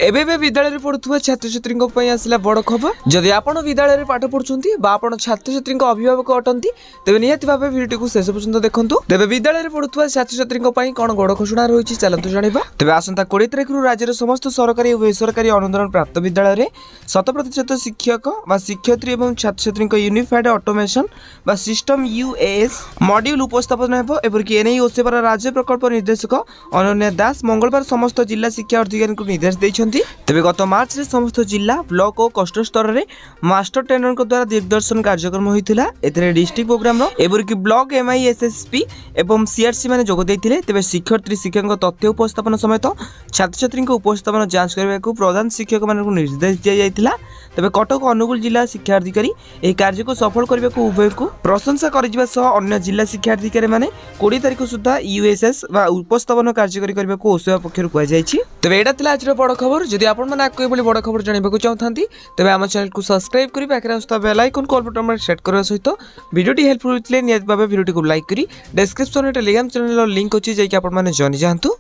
एबे विद्यालय पढ़ुवा छात्र छात्री आसला बड़ खबर। जदि आप विद्यालय पाठ पढ़ुंट आप छात्र छात्री अभिभावक अटंती तेज निहत भाव भिडियो को शेष पर्यंत देखूँ। तेज विद्यालय पढ़ुवा छात्र छात्री कौन गड़ घोषणा रही चलतु जाना। तेज आसंता 20 तारिख राज्य समस्त सरकारी और बेसरकारी अनुदान प्राप्त विद्यालय में 100% शिक्षक शिक्षयित्री और छात्र छात्री unified automation system UAS module उपस्थापन होगी। एने ओसेवार राज्य प्रकल्प निर्देशक अनन्या दास मंगलवार समस्त जिला शिक्षा अधिकारी को निर्देश देते। तेज गत मार्च रे समस्त जिला ब्लॉक और कष्ट स्तर में मास्टर ट्रेनर द्वारा दिग्दर्शन कार्यक्रम होता। डिस्ट्रिक्ट प्रोग्राम एवरकि ब्लॉक एमआईएसएसपी एवं सीआरसी मैंने जोग देते। तेज शिक्षयित्री शिक्षक तथ्य उपस्थापन समेत छात्र छात्री उपस्थापन जांच करने को प्रधान शिक्षक मान निर्देश दी जाता। तेज कटक अनुगुल जिला शिक्षा अधिकारी यह कार्य को सफल करने को उभय को प्रशंसा अन्य जिला शिक्षा अधिकारी मैंने 20 तारिख सुधा यूएसएस उपस्थापन कार्यकारी करने को ओसेवा पक्षर कहुई। तेज यहाँ आज बड़ खबर। जदि आप बड़ खबर जानवा चाहते तेज आम चैनल को सब्सक्राइब कर पाखे आसुवा बेल आइकन को ऑल बटन सेट करने सहित वीडियो हेल्पफुल होते निहत भाव वीडियो को लाइक करी डिस्क्रिप्शन टेलीग्राम चैनल लिंक अच्छी जाकि आप जानी जातु।